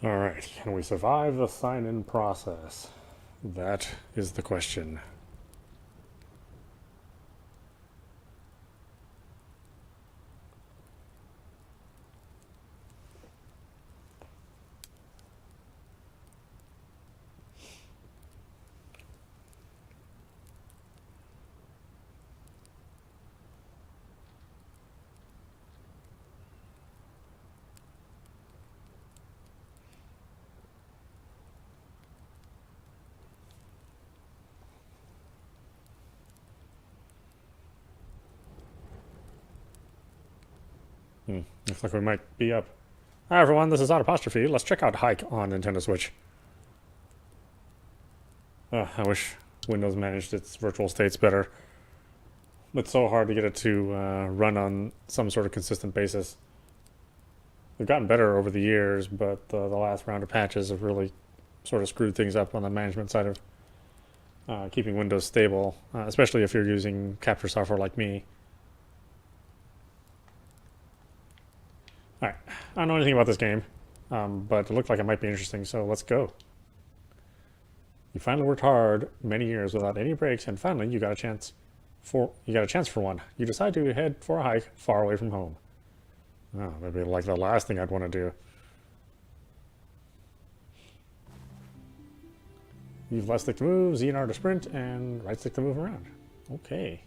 Alright, can we survive the sign-in process? That is the question. Looks like we might be up. Hi everyone, this is audap. Let's check out Hike on Nintendo Switch. I wish Windows managed its virtual states better. It's so hard to get it to run on some sort of consistent basis. They've gotten better over the years, but the last round of patches have really sort of screwed things up on the management side of keeping Windows stable, especially if you're using capture software like me. Alright, I don't know anything about this game, but it looked like it might be interesting, so let's go. You finally worked hard many years without any breaks, and finally you got a chance for one. You decide to head for a hike far away from home. Oh, that'd be like the last thing I'd want to do. Use left stick to move, Z and R to sprint, and right stick to move around. Okay.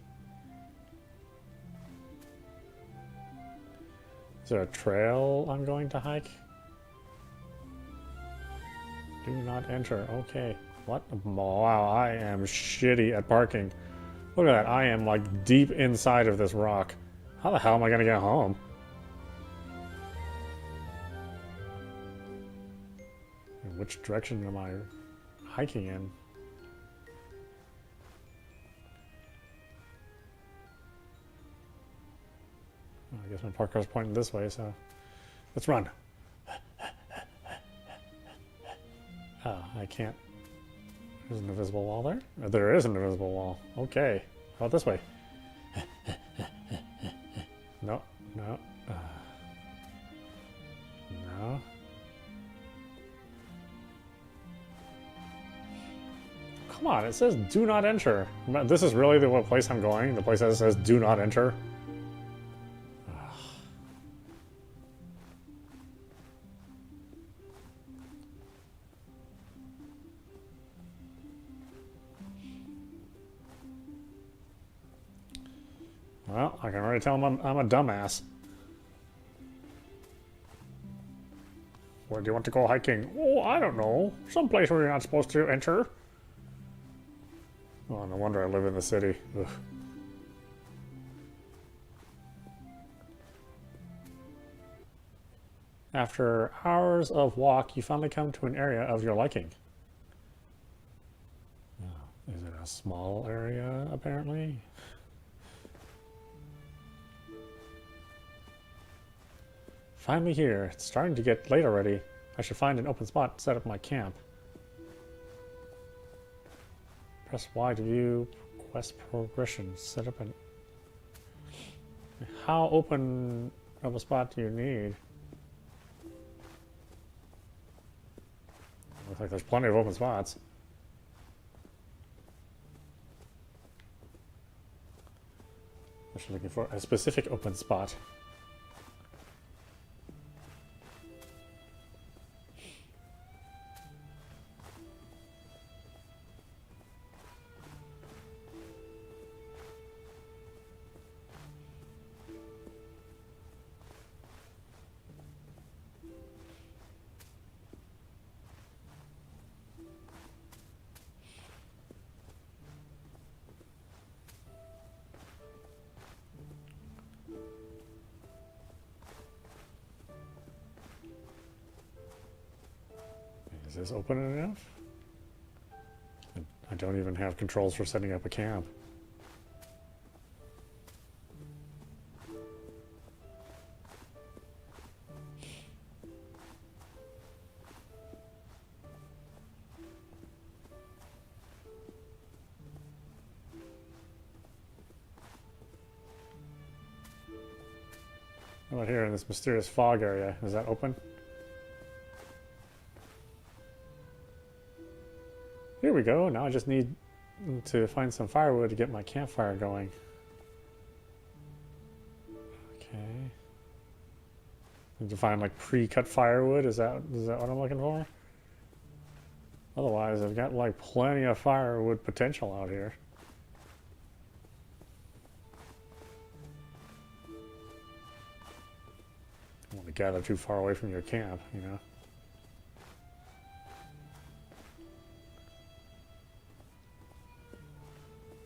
Is there a trail I'm going to hike? Do not enter. Okay. What? Wow, I am shitty at parking. Look at that. I am like deep inside of this rock. How the hell am I going to get home? And which direction am I hiking in? Well, I guess my park car's pointing this way, so let's run. Oh, I can't. There's an invisible wall there? There is an invisible wall. Okay. How about this way? No, no. No. Come on, it says do not enter. This is really the place I'm going? The place that says do not enter? Well, I can already tell him I'm a dumbass. Where do you want to go hiking? Oh, I don't know. Someplace where you're not supposed to enter. Oh, no wonder I live in the city. Ugh. After hours of walk, you finally come to an area of your liking. Oh, is it a small area, apparently? Finally here. It's starting to get late already. I should find an open spot to set up my camp. Press Y to view quest progression. Set up an... How open of a spot do you need? Looks like there's plenty of open spots. I'm just looking for a specific open spot. Is this open enough? I don't even have controls for setting up a camp. How about here in this mysterious fog area? Is that open? Here we go. Now I just need to find some firewood to get my campfire going. Okay. Need to find like pre-cut firewood. Is that what I'm looking for? Otherwise, I've got like plenty of firewood potential out here. I don't want to gather too far away from your camp, you know.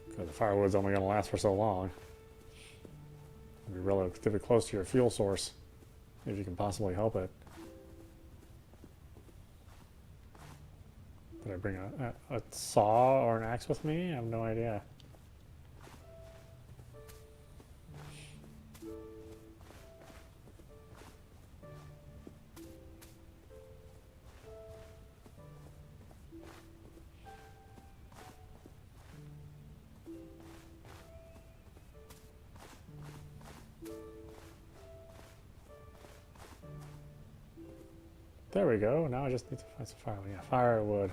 Because the firewood's only going to last for so long. Be relatively close to your fuel source, if you can possibly help it. Did I bring a saw or an axe with me? I have no idea. There we go. Now I just need to find some firewood. Yeah, firewood.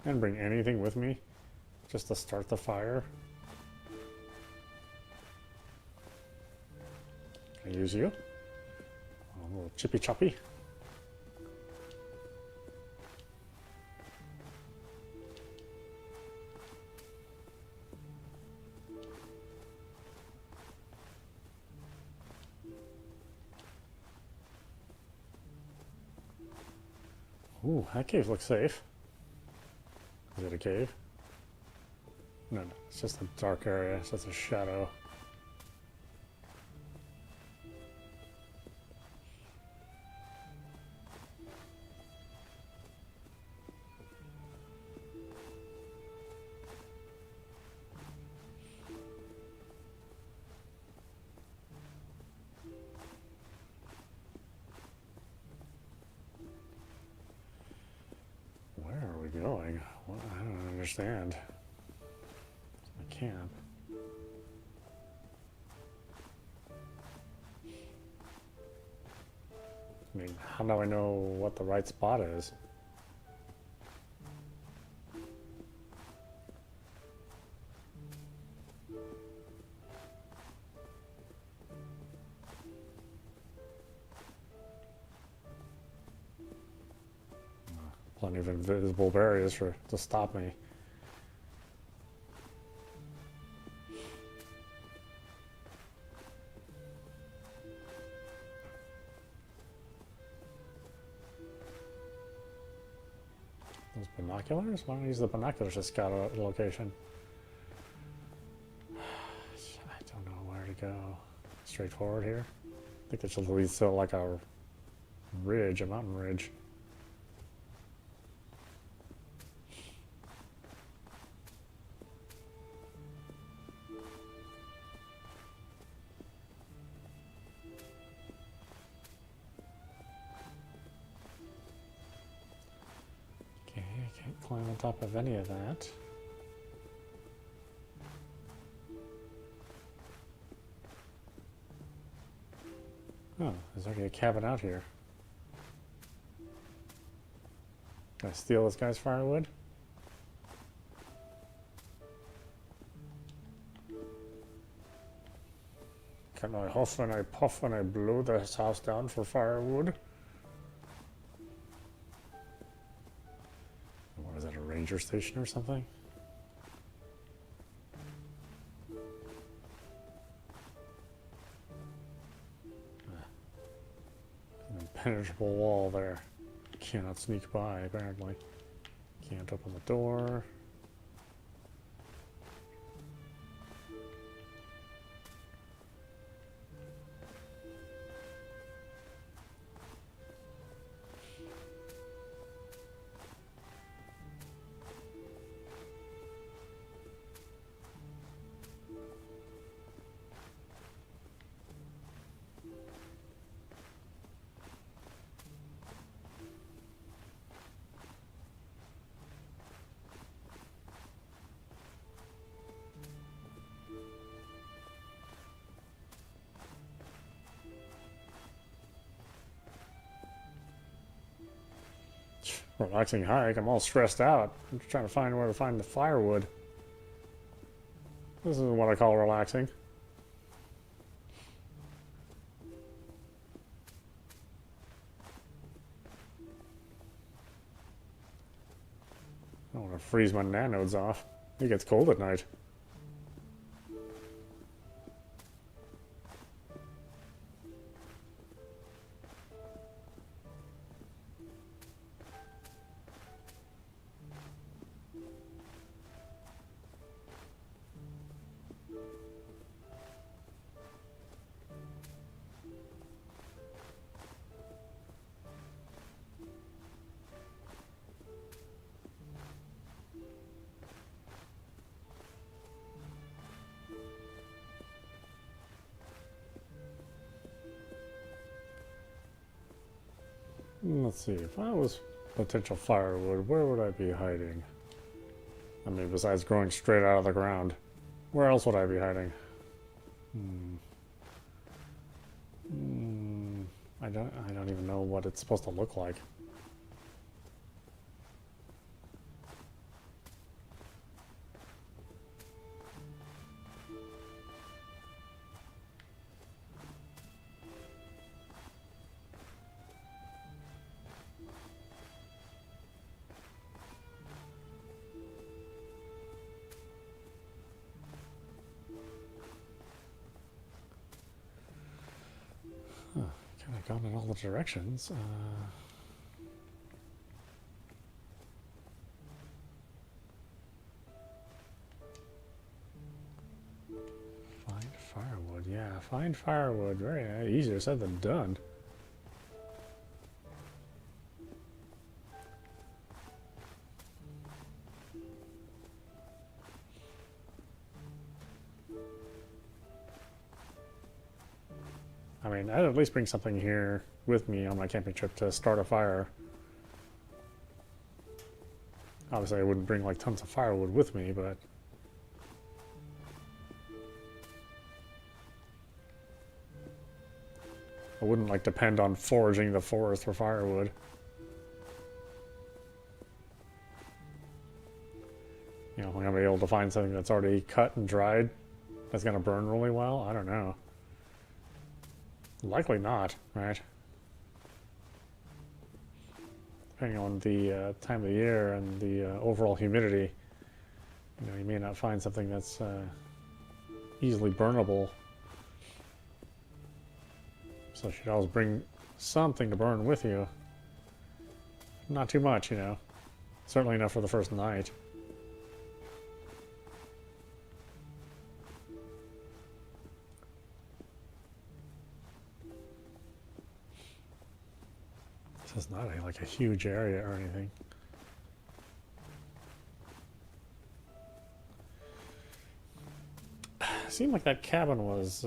And bring anything with me just to start the fire. Can I use you? A little chippy choppy. Ooh, that cave looks safe. Is it a cave? No, it's just a dark area. It's just a shadow. Where are we going? Well, I don't understand. It's my camp. I mean, how do I know what the right spot is? Plenty of invisible barriers to stop me. Those binoculars? Why don't I use the binoculars to scout out the location? I don't know where to go. Straightforward here? I think it should lead to like a ridge, a mountain ridge. Climb on top of any of that. Oh, there's already a cabin out here. Can I steal this guy's firewood? Can I huff and I puff and I blow this house down for firewood? What is that, a ranger station or something? An impenetrable wall there. Cannot sneak by, apparently. Can't open the door. Relaxing hike. I'm all stressed out. I'm just trying to find where to find the firewood. This is what I call relaxing. I don't want to freeze my nanodes off. It gets cold at night. Let's see, if I was potential firewood, where would I be hiding? I mean, besides growing straight out of the ground, where else would I be hiding? I don't even know what it's supposed to look like. Kind of gone in all the directions. Find firewood. Yeah, find firewood. Very easier said than done. I mean, I'd at least bring something here with me on my camping trip to start a fire. Obviously, I wouldn't bring like tons of firewood with me, but I wouldn't like depend on foraging the forest for firewood. You know, I'm gonna be able to find something that's already cut and dried that's gonna burn really well. I don't know. Likely not, right? Depending on the time of the year and the overall humidity, you know, you may not find something that's easily burnable. So you should always bring something to burn with you. Not too much, you know. Certainly enough for the first night. This is not like a huge area or anything. It seemed like that cabin was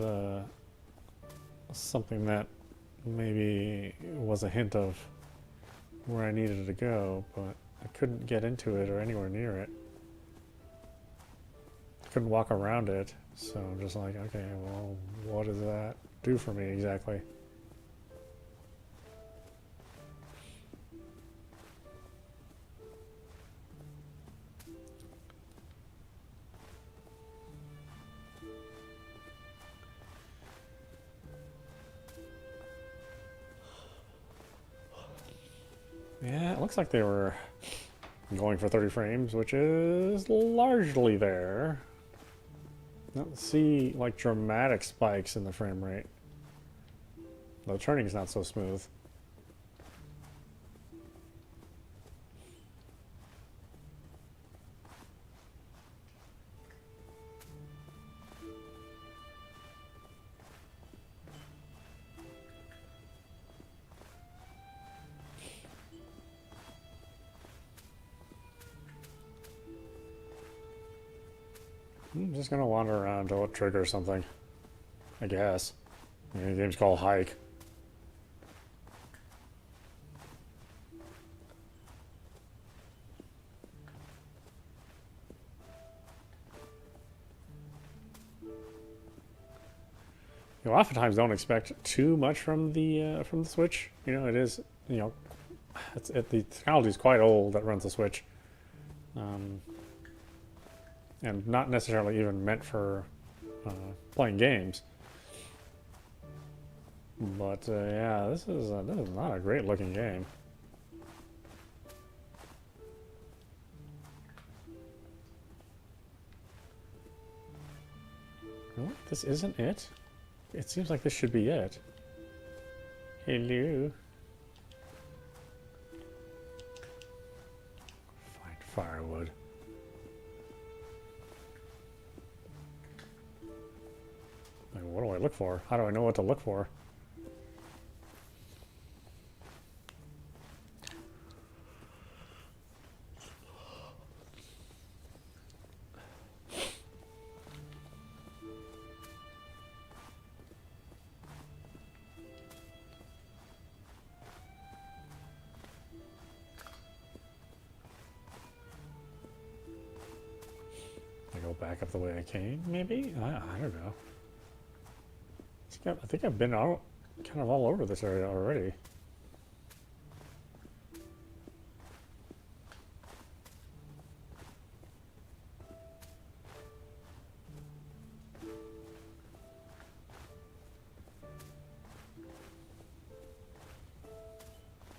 something that maybe was a hint of where I needed to go, but I couldn't get into it or anywhere near it. Couldn't walk around it, so I'm just like, okay, well, what does that do for me exactly? Yeah, it looks like they were going for 30 frames, which is largely there. Don't see like dramatic spikes in the frame rate. The turning's not so smooth. I'm just gonna wander around until it triggers something, I guess. I mean, the game's called Hike. You oftentimes don't expect too much from the Switch. You know, it is, you know, the technology is quite old that runs the Switch, and not necessarily even meant for playing games. But yeah, this is not a great looking game. Really? This isn't it? It seems like this should be it. Hello. Find firewood. Like, what do I look for? How do I know what to look for? Go back up the way I came, maybe? I don't know. I think I've been out kind of all over this area already.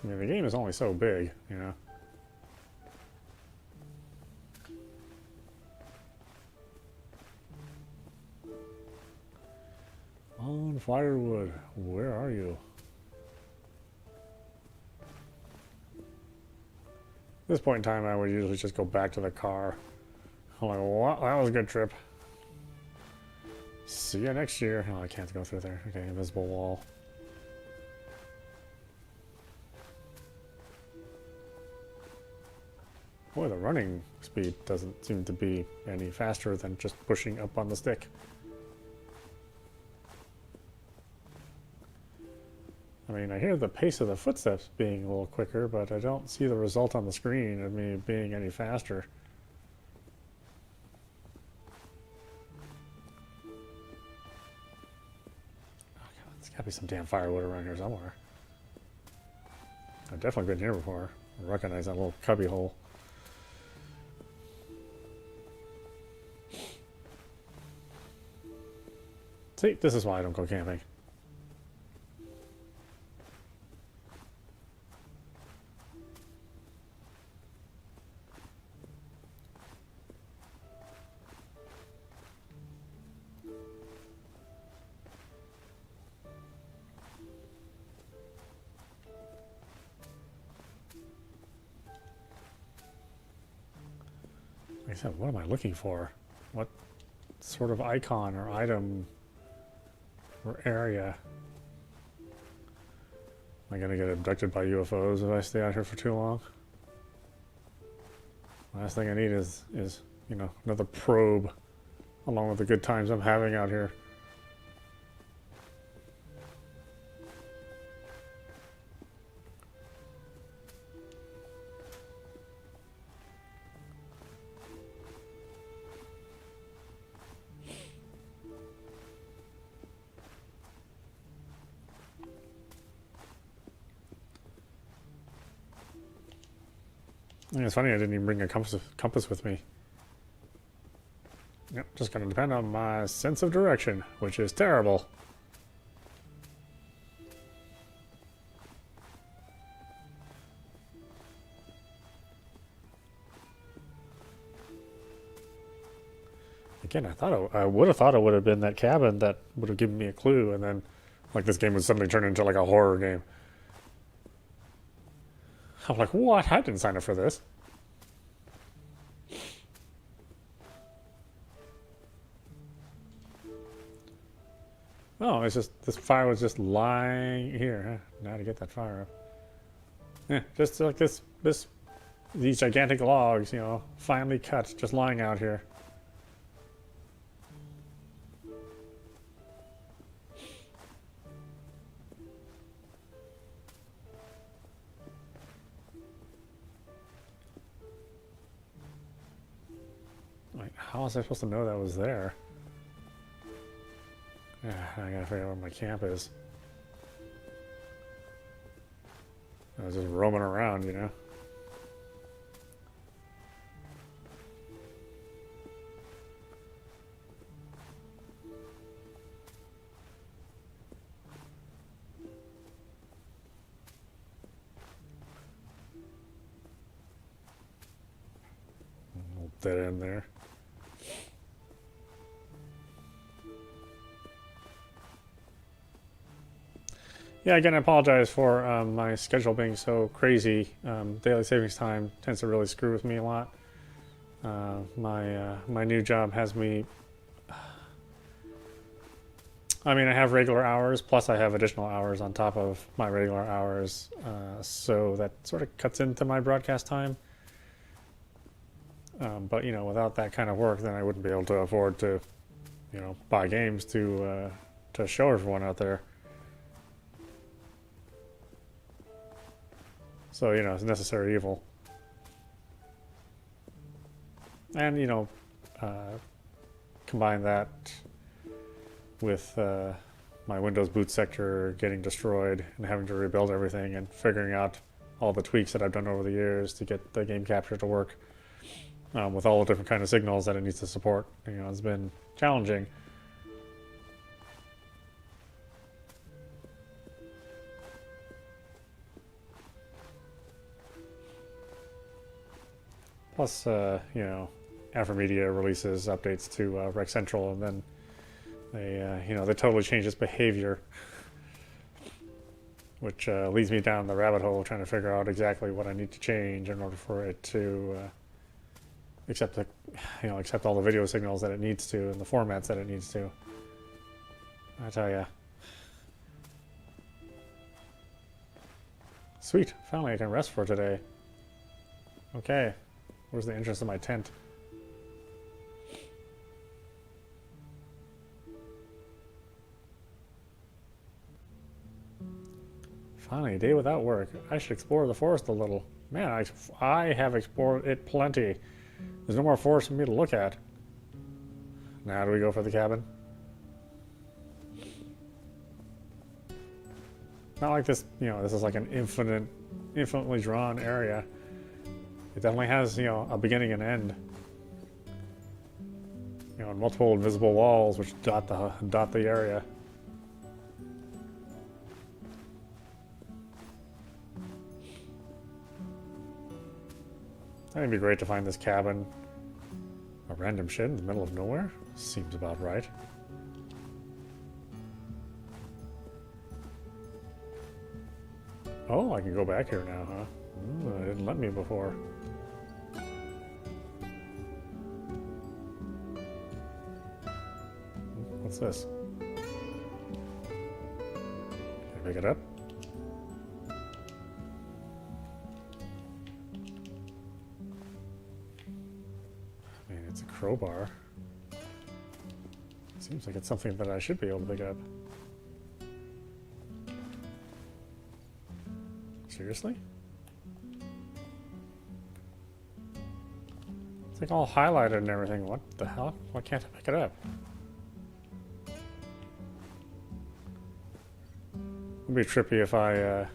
I mean, the game is only so big, you know. On firewood, where are you? At this point in time, I would usually just go back to the car. I'm like, well, that was a good trip. See you next year. Oh, I can't go through there. Okay, invisible wall. Boy, the running speed doesn't seem to be any faster than just pushing up on the stick. I mean, I hear the pace of the footsteps being a little quicker, but I don't see the result on the screen of me being any faster. Oh, God, there's got to be some damn firewood around here somewhere. I've definitely been here before. I recognize that little cubby hole. See, this is why I don't go camping. Like I said, what am I looking for? What sort of icon or item or area? Am I gonna get abducted by UFOs if I stay out here for too long? Last thing I need is you know, another probe along with the good times I'm having out here. It's funny I didn't even bring a compass with me. Yep, just gonna depend on my sense of direction, which is terrible. Again, I would have thought it would have been that cabin that would have given me a clue, and then like this game would suddenly turn into like a horror game. I'm like, what? I didn't sign up for this. Oh, it's just, this fire was just lying here. Huh? Now to get that fire up. Yeah, just like these gigantic logs, you know, finely cut, just lying out here. Like, how was I supposed to know that was there? Yeah, I gotta figure out where my camp is. I was just roaming around, you know. Dead end there. Yeah, again, I apologize for my schedule being so crazy. Daily savings time tends to really screw with me a lot. My new job has me. I mean, I have regular hours, plus I have additional hours on top of my regular hours, so that sort of cuts into my broadcast time. But you know, without that kind of work, then I wouldn't be able to afford to, you know, buy games to show everyone out there. So you know, it's necessary evil. And you know, combine that with my Windows boot sector getting destroyed and having to rebuild everything and figuring out all the tweaks that I've done over the years to get the game capture to work. With all the different kind of signals that it needs to support. You know, it's been challenging. Plus, you know, Media releases updates to Rec Central, and then they, you know, they totally change its behavior, which leads me down the rabbit hole trying to figure out exactly what I need to change in order for it to accept all the video signals that it needs to and the formats that it needs to. I tell ya. Sweet, finally I can rest for today. Okay, where's the entrance to my tent? Finally, a day without work. I should explore the forest a little. Man, I have explored it plenty. There's no more forest for me to look at. Now do we go for the cabin? Not like this, you know, this is like an infinitely drawn area. It definitely has, you know, a beginning and end. You know, and multiple invisible walls which dot the area. I think it'd be great to find this cabin. A random shed in the middle of nowhere? Seems about right. Oh, I can go back here now, huh? Ooh, it didn't let me before. What's this? Can I pick it up? It's a crowbar. Seems like it's something that I should be able to pick up. Seriously? It's like all highlighted and everything. What the hell? Why can't I pick it up? It'd be trippy if I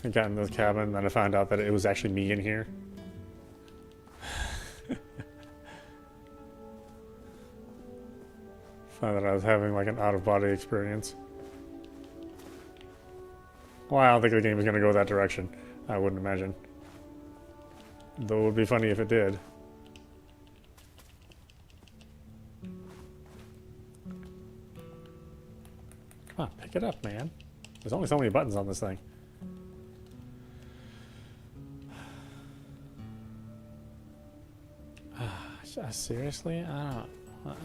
got in this cabin and then I found out that it was actually me in here. Found that I was having like an out-of-body experience. Well, I don't think the game is going to go that direction. I wouldn't imagine. Though it would be funny if it did. Come on, pick it up, man. There's only so many buttons on this thing. Seriously? I don't...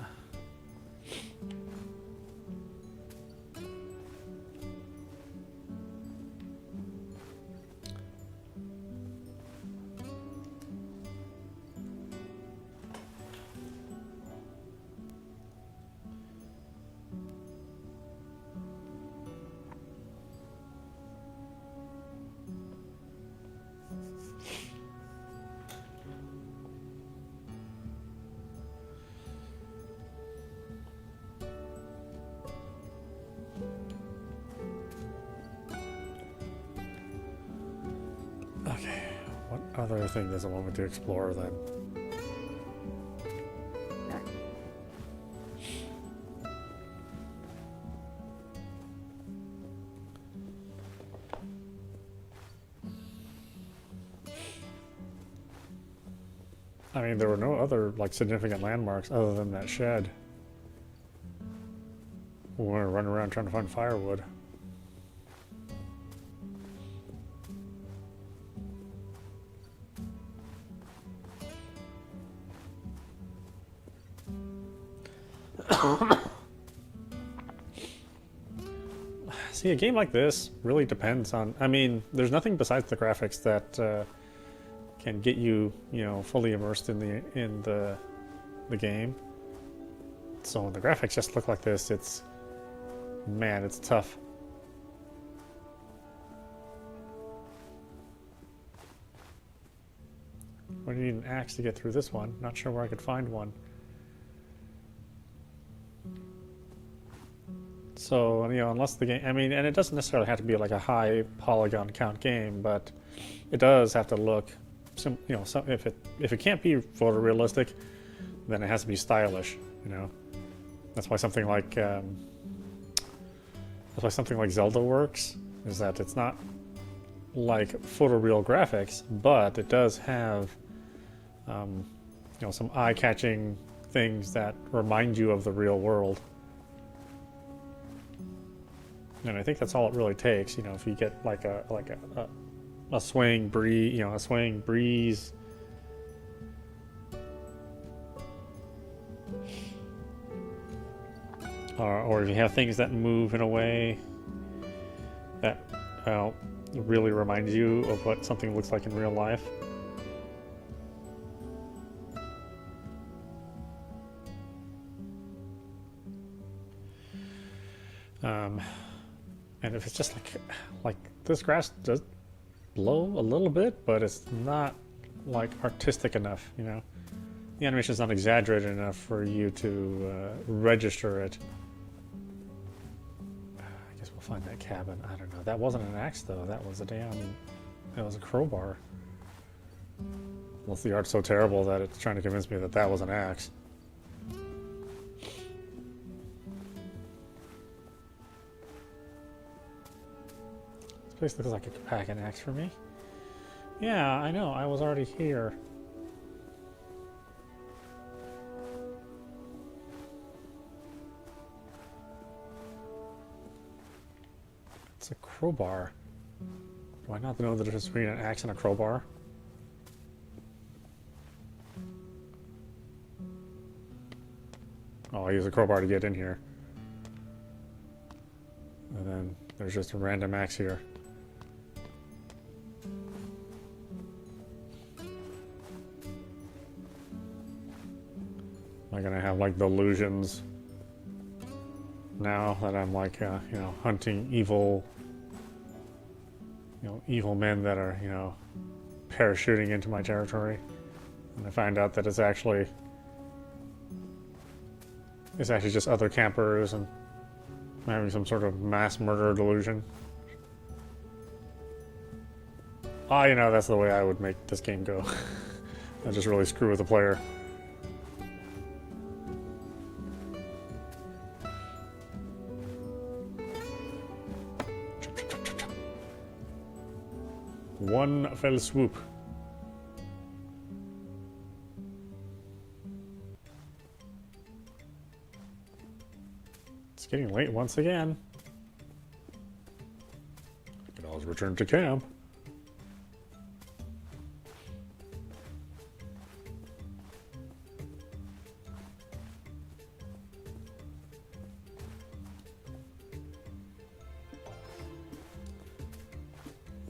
Okay, what other thing does it want me to explore then? I mean, there were no other like significant landmarks other than that shed. We want to run around trying to find firewood. See, a game like this really depends on. I mean, there's nothing besides the graphics that can get you, you know, fully immersed in the game. So when the graphics just look like this, it's, man, it's tough. I need an axe to get through this one. Not sure where I could find one. So, you know, unless the game, I mean, and it doesn't necessarily have to be like a high polygon count game, but it does have to look, you know, if it can't be photorealistic, then it has to be stylish, you know. That's why something like Zelda works, is that it's not like photoreal graphics, but it does have, you know, some eye-catching things that remind you of the real world. And I think that's all it really takes, you know. If you get like a swaying breeze, you know, a swaying breeze, or if you have things that move in a way that really reminds you of what something looks like in real life. And if it's just like this grass does blow a little bit, but it's not like artistic enough, you know. The animation is not exaggerated enough for you to register it. I guess we'll find that cabin. I don't know. That wasn't an axe though. That was a crowbar. Unless the art's so terrible that it's trying to convince me that that was an axe. This place looks like it could pack an axe for me. Yeah, I know. I was already here. It's a crowbar. Do I not know the difference between an axe and a crowbar? Oh, I use a crowbar to get in here. And then there's just a random axe here. Am I gonna have like delusions now that I'm like, you know, hunting evil, you know, evil men that are, you know, parachuting into my territory, and I find out that it's actually just other campers, and I'm having some sort of mass murder delusion. Oh, you know, that's the way I would make this game go. I just really screw with the player. One fell swoop. It's getting late once again. I can always return to camp.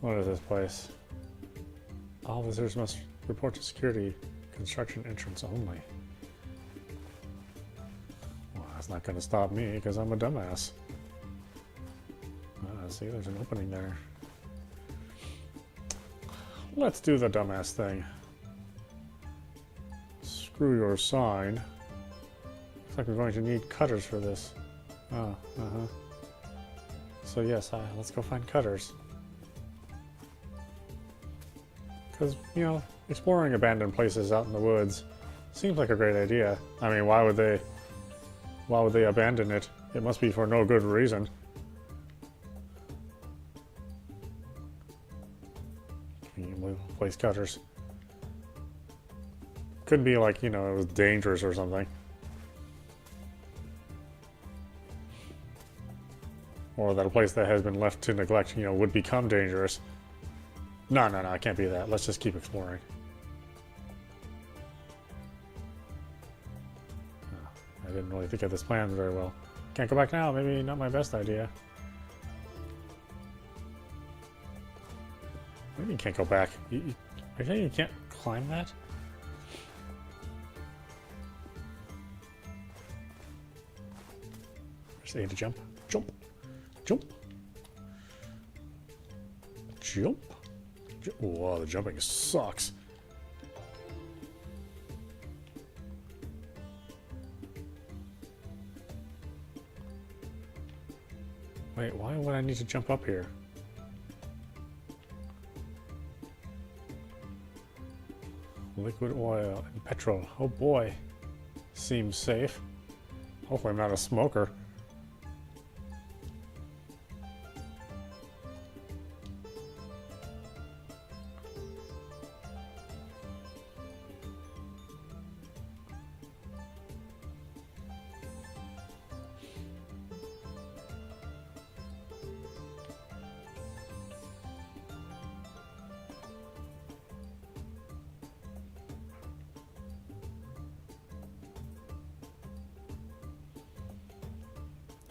What is this place? All visitors must report to security. Construction entrance only. Well, that's not going to stop me because I'm a dumbass. See, there's an opening there. Let's do the dumbass thing. Screw your sign. Looks like we're going to need cutters for this. Oh, So yes, let's go find cutters. Because, you know, exploring abandoned places out in the woods seems like a great idea. I mean, why would they abandon it? It must be for no good reason. Place cutters. Could be like, you know, it was dangerous or something. Or that a place that has been left to neglect, you know, would become dangerous. No, it can't be that. Let's just keep exploring. Oh, I didn't really think of this plan very well. Can't go back now. Maybe not my best idea. Maybe you can't go back. I think you can't climb that? There's A to jump. Jump. Jump. Jump. Whoa, the jumping sucks. Wait, why would I need to jump up here? Liquid oil and petrol. Oh boy. Seems safe. Hopefully I'm not a smoker.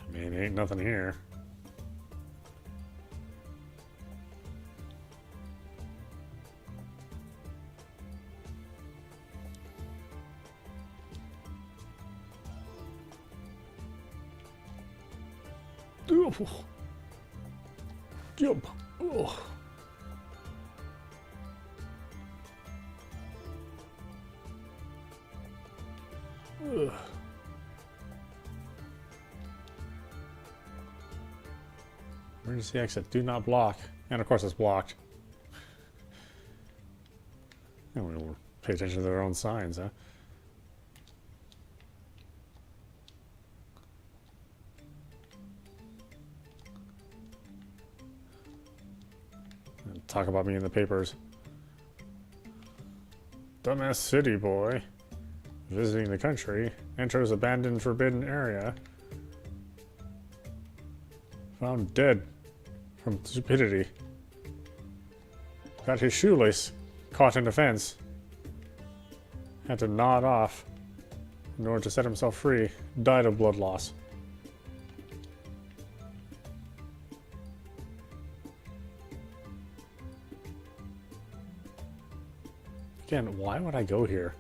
I mean, ain't nothing here. Jump. Oh. Ugh. Emergency exit. Do not block. And of course it's blocked. And we'll pay attention to their own signs, huh? And talk about me in the papers. Dumbass city boy visiting the country enters abandoned forbidden area. Found dead from stupidity. Got his shoelace caught in a fence. Had to gnaw it off in order to set himself free. Died of blood loss. Again, why would I go here?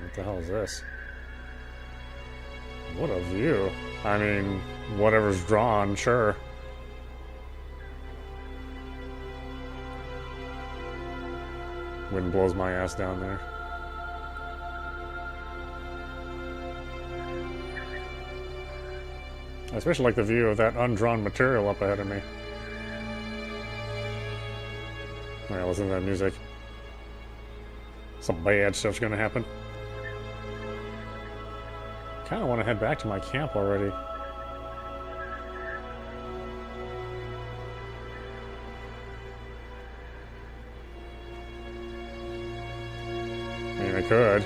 What the hell is this? What a view. I mean, whatever's drawn, sure. Wind blows my ass down there. I especially like the view of that undrawn material up ahead of me. Alright, listen to that music. Some bad stuff's gonna happen. Kind of want to head back to my camp already. I mean, I could.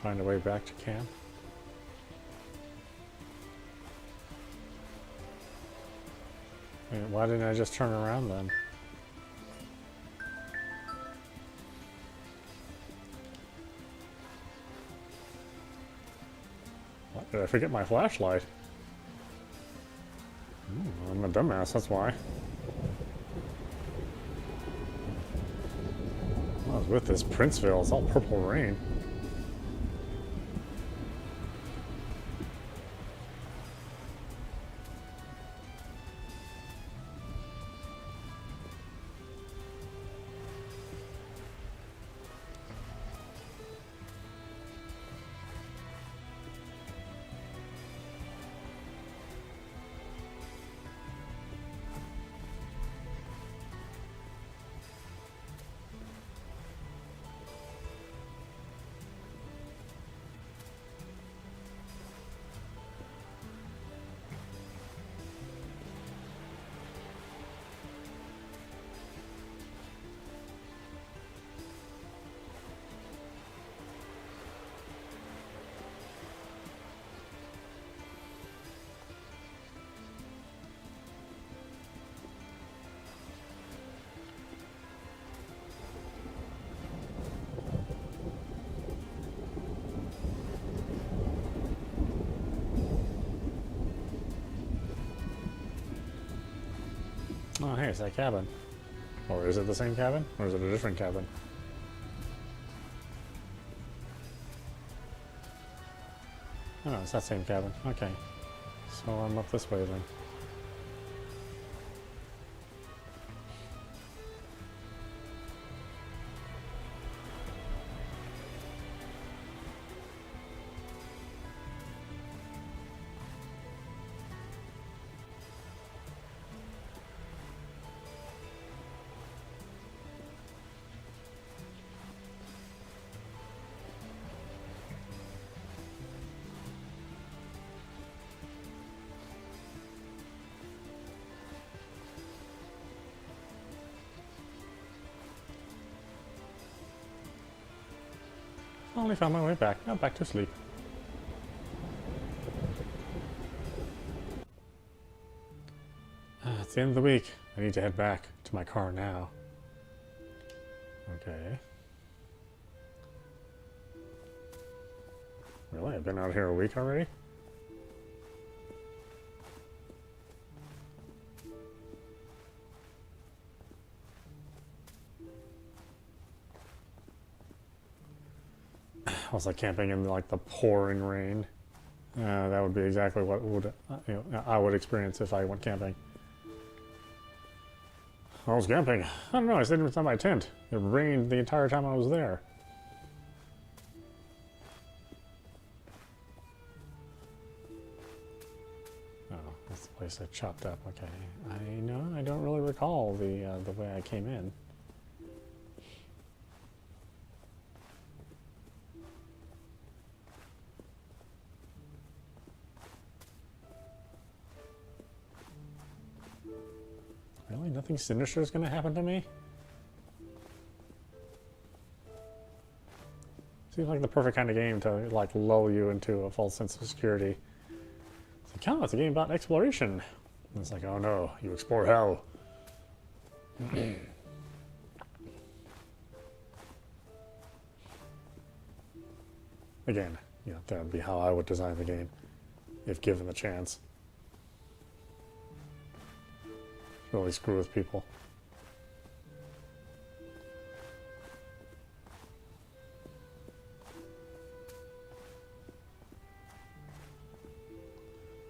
Find a way back to camp. Why didn't I just turn around then? What? Did I forget my flashlight? I'm a dumbass, that's why. I was with this Princeville. It's all purple rain. Oh, hey, it's that cabin. Or is it the same cabin? Or is it a different cabin? Oh, no, it's that same cabin. Okay. So I'm up this way then. Only found my way back. Now back to sleep. It's the end of the week. I need to head back to my car now. Okay. Really? I've been out here a week already? I was like camping in like the pouring rain. That would be exactly what would I would experience if I went camping. I was camping. I don't know. I stayed inside my tent. It rained the entire time I was there. Oh, that's the place I chopped up. Okay, I don't really recall the way I came in. Really? Nothing sinister is going to happen to me? Seems like the perfect kind of game to like lull you into a false sense of security. It's like, oh, it's a game about exploration. And it's like, oh no, you explore hell. Again, that would be how I would design the game, if given the chance. Really screw with people.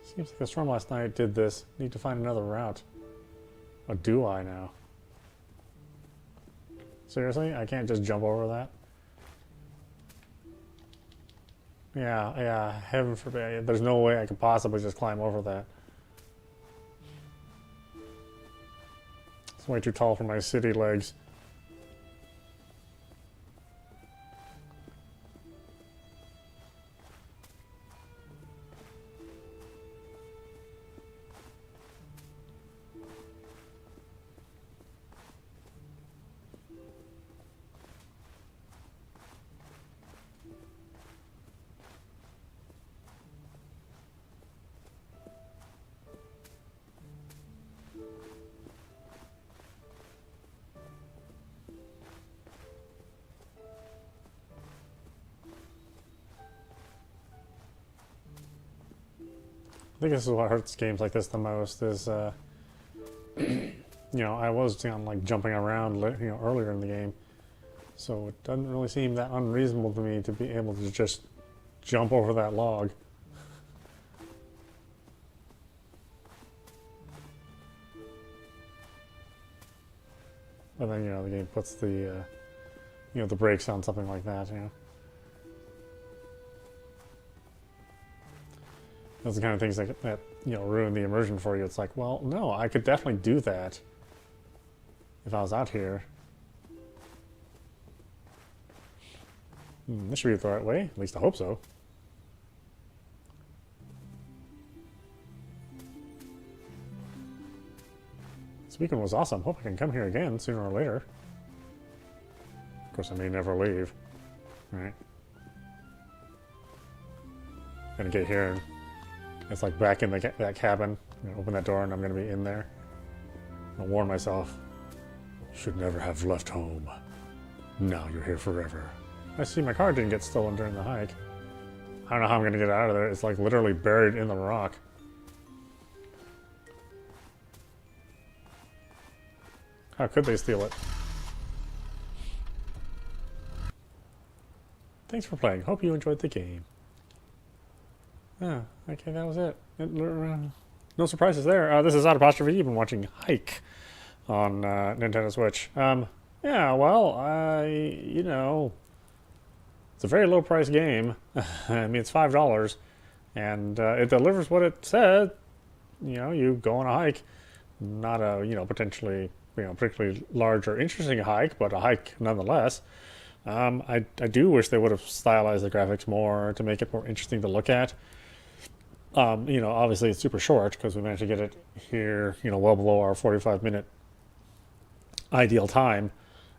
Seems like the storm last night did this. Need to find another route. Or do I now? Seriously? I can't just jump over that? Yeah, heaven forbid. There's no way I could possibly just climb over that. It's way too tall for my city legs. I think this is what hurts games like this the most is, I was like jumping around, earlier in the game. So it doesn't really seem that unreasonable to me to be able to just jump over that log. And then, the game puts the, the brakes on something like that, Those are the kind of things that ruin the immersion for you. It's like, well, no, I could definitely do that if I was out here. This should be the right way. At least I hope so. This weekend was awesome. Hope I can come here again sooner or later. Of course, I may never leave. Alright. Gonna get here and it's like back in that cabin. I'm gonna open that door and I'm gonna be in there. I'll warn myself. Should never have left home. Now you're here forever. I see my car didn't get stolen during the hike. I don't know how I'm gonna get out of there. It's like literally buried in the rock. How could they steal it? Thanks for playing. Hope you enjoyed the game. Ah, okay, that was it. No surprises there. This is audap. You've been watching Hike on Nintendo Switch. Yeah, well, it's a very low price game. I mean, it's $5, and it delivers what it said. You go on a hike, not a potentially particularly large or interesting hike, but a hike nonetheless. I do wish they would have stylized the graphics more to make it more interesting to look at. Obviously it's super short because we managed to get it here, well below our 45-minute ideal time.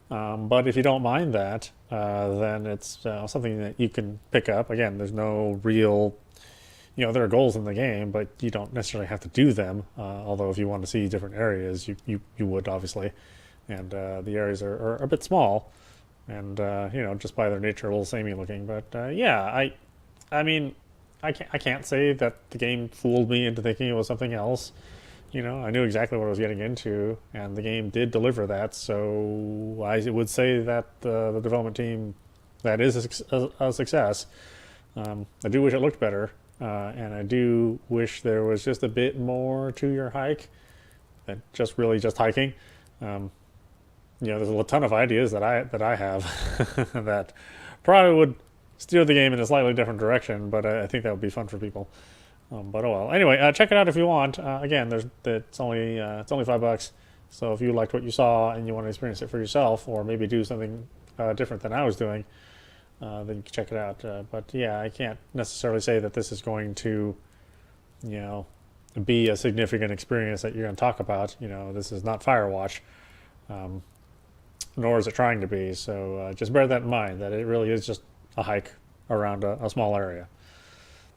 But if you don't mind that, then it's something that you can pick up. Again, there's no real, there are goals in the game, but you don't necessarily have to do them. Although if you want to see different areas, you would obviously. And the areas are a bit small, and just by their nature, a little samey looking. But yeah, I mean, I can't say that the game fooled me into thinking it was something else. I knew exactly what I was getting into, and the game did deliver that. So I would say that the development team, that is a success. I do wish it looked better, and I do wish there was just a bit more to your hike than just hiking. There's a ton of ideas that I have that probably would steer the game in a slightly different direction, but I think that would be fun for people. But oh well. Anyway, check it out if you want. Again, it's only $5. So if you liked what you saw and you want to experience it for yourself, or maybe do something different than I was doing, then you can check it out. But yeah, I can't necessarily say that this is going to, be a significant experience that you're going to talk about. This is not Firewatch, nor is it trying to be. So just bear that in mind, that it really is just a hike around a small area.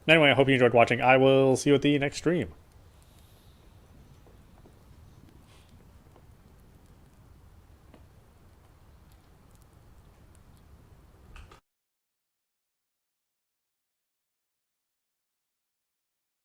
Anyway, I hope you enjoyed watching. I will see you at the next stream.